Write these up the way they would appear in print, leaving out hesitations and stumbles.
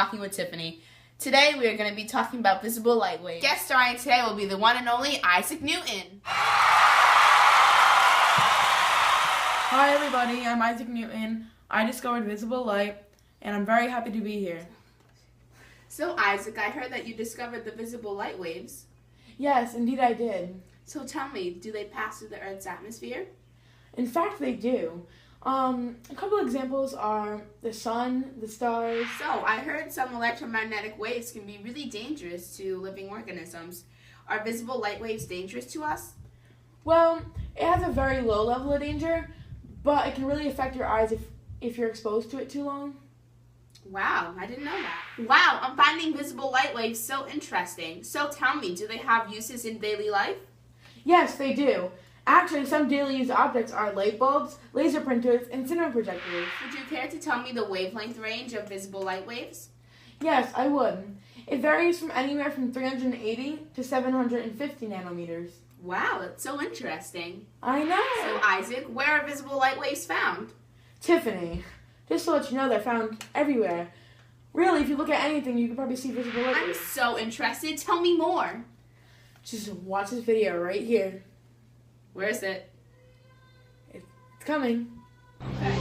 Talking with Tiffany. Today we are going to be talking about visible light waves. Guest starring today will be the one and only Isaac Newton. Hi everybody, I'm Isaac Newton. I discovered visible light, and I'm very happy to be here. So Isaac, I heard that you discovered the visible light waves. Yes, indeed I did. So tell me, do they pass through the Earth's atmosphere? In fact, they do. A couple examples are the sun, the stars. So I heard some electromagnetic waves can be really dangerous to living organisms. Are visible light waves dangerous to us? Well, it has a very low level of danger, but it can really affect your eyes if you're exposed to it too long. Wow, I didn't know that. Wow, I'm finding visible light waves so interesting. So tell me, do they have uses in daily life? Yes, they do. Actually, some daily used objects are light bulbs, laser printers, and cinema projectors. Would you care to tell me the wavelength range of visible light waves? Yes, I would. It varies from anywhere from 380 to 750 nanometers. Wow, that's so interesting. I know. So Isaac, where are visible light waves found? Tiffany, just to let you know, they're found everywhere. Really, if you look at anything, you can probably see visible light I'm waves. so interested. Tell me more. Just watch this video right here. Where is it? It's coming. Okay.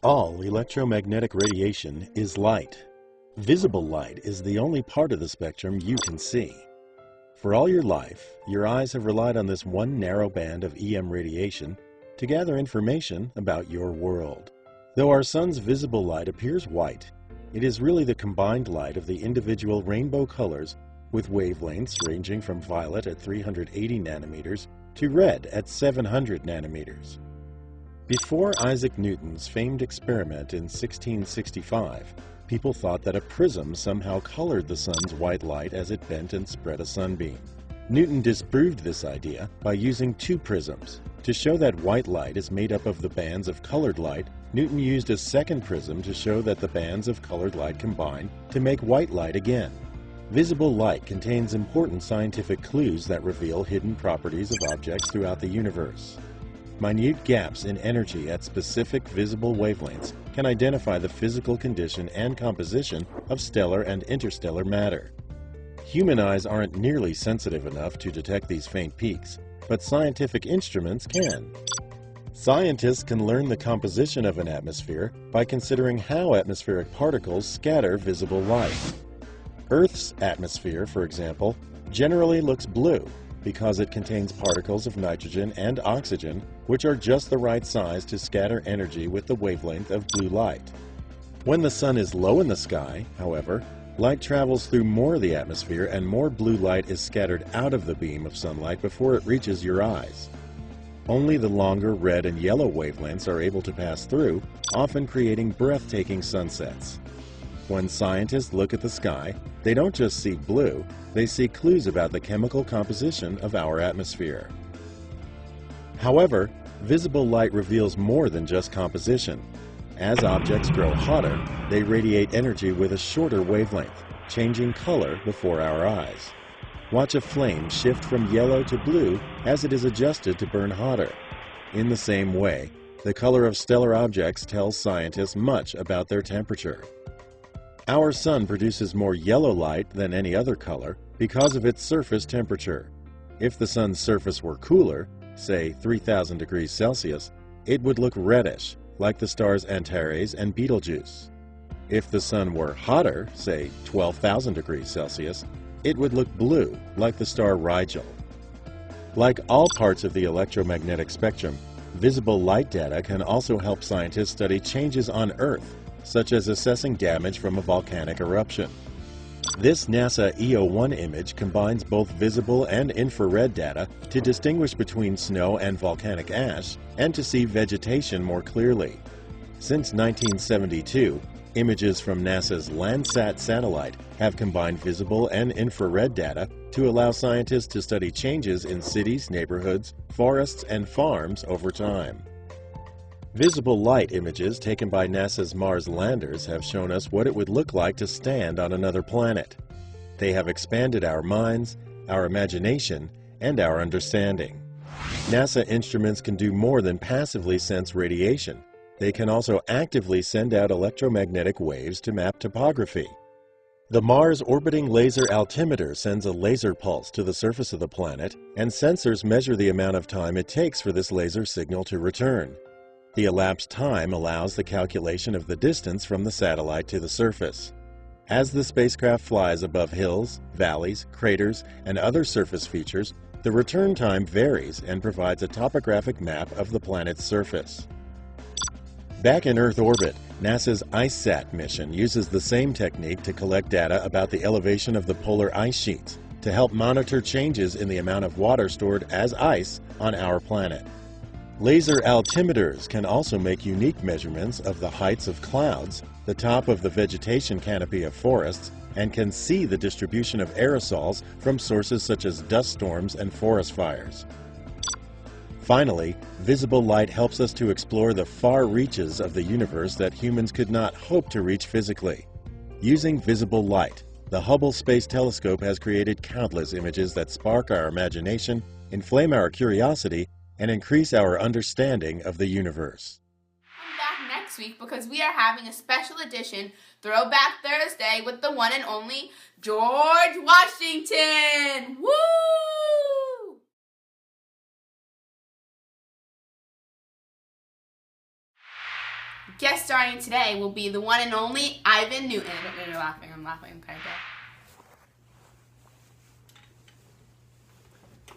All electromagnetic radiation is light. Visible light is the only part of the spectrum you can see. For all your life, your eyes have relied on this one narrow band of EM radiation to gather information about your world. Though our sun's visible light appears white, it is really the combined light of the individual rainbow colors with wavelengths ranging from violet at 380 nanometers to red at 700 nanometers. Before Isaac Newton's famed experiment in 1665, people thought that a prism somehow colored the sun's white light as it bent and spread a sunbeam. Newton disproved this idea by using two prisms. To show that white light is made up of the bands of colored light, Newton used a second prism to show that the bands of colored light combine to make white light again. Visible light contains important scientific clues that reveal hidden properties of objects throughout the universe. Minute gaps in energy at specific visible wavelengths can identify the physical condition and composition of stellar and interstellar matter. Human eyes aren't nearly sensitive enough to detect these faint peaks, but scientific instruments can. Scientists can learn the composition of an atmosphere by considering how atmospheric particles scatter visible light. Earth's atmosphere, for example, generally looks blue because it contains particles of nitrogen and oxygen, which are just the right size to scatter energy with the wavelength of blue light. When the sun is low in the sky, however, light travels through more of the atmosphere and more blue light is scattered out of the beam of sunlight before it reaches your eyes. Only the longer red and yellow wavelengths are able to pass through, often creating breathtaking sunsets. When scientists look at the sky, they don't just see blue, they see clues about the chemical composition of our atmosphere. However, visible light reveals more than just composition. As objects grow hotter, they radiate energy with a shorter wavelength, changing color before our eyes. Watch a flame shift from yellow to blue as it is adjusted to burn hotter. In the same way, the color of stellar objects tells scientists much about their temperature. Our sun produces more yellow light than any other color because of its surface temperature. If the sun's surface were cooler, say 3,000 degrees Celsius, it would look reddish, like the stars Antares and Betelgeuse. If the sun were hotter, say 12,000 degrees Celsius, it would look blue, like the star Rigel. Like all parts of the electromagnetic spectrum, visible light data can also help scientists study changes on Earth, such as assessing damage from a volcanic eruption. This NASA EO1 image combines both visible and infrared data to distinguish between snow and volcanic ash and to see vegetation more clearly. Since 1972, images from NASA's Landsat satellite have combined visible and infrared data to allow scientists to study changes in cities, neighborhoods, forests, and farms over time. Visible light images taken by NASA's Mars landers have shown us what it would look like to stand on another planet. They have expanded our minds, our imagination, and our understanding. NASA instruments can do more than passively sense radiation. They can also actively send out electromagnetic waves to map topography. The Mars Orbiting Laser Altimeter sends a laser pulse to the surface of the planet, and sensors measure the amount of time it takes for this laser signal to return. The elapsed time allows the calculation of the distance from the satellite to the surface. As the spacecraft flies above hills, valleys, craters, and other surface features, the return time varies and provides a topographic map of the planet's surface. Back in Earth orbit, NASA's ICESat mission uses the same technique to collect data about the elevation of the polar ice sheets to help monitor changes in the amount of water stored as ice on our planet. Laser altimeters can also make unique measurements of the heights of clouds, the top of the vegetation canopy of forests, and can see the distribution of aerosols from sources such as dust storms and forest fires. Finally, visible light helps us to explore the far reaches of the universe that humans could not hope to reach physically. Using visible light, the Hubble Space Telescope has created countless images that spark our imagination, inflame our curiosity, and increase our understanding of the universe. Come back next week because we are having a special edition Throwback Thursday with the one and only George Washington. Woo! Guest starring today will be the one and only Ivan Newton. I don't know you're laughing. I'm laughing. Okay, go.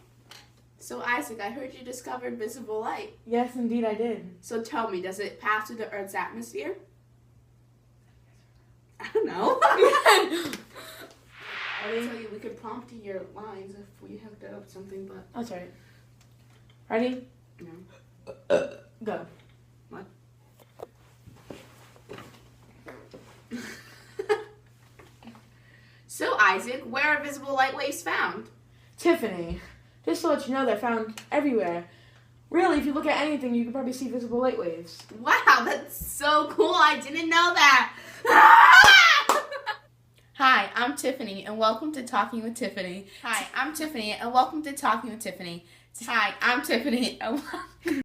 So Isaac, I heard you discovered visible light. Yes, indeed I did. So tell me, does it pass through the Earth's atmosphere? I don't know. I would tell you we could prompt your lines if we hooked it up something, but That's right. Ready? no. Go. What? So Isaac, where are visible light waves found? Tiffany, just to let you know, they're found everywhere. Really, if you look at anything, you can probably see visible light waves. Wow, that's so cool. I didn't know that. Hi, I'm Tiffany, and welcome to Talking with Tiffany. Hi, I'm Tiffany, and welcome to Talking with Tiffany. Hi, I'm Tiffany, and welcome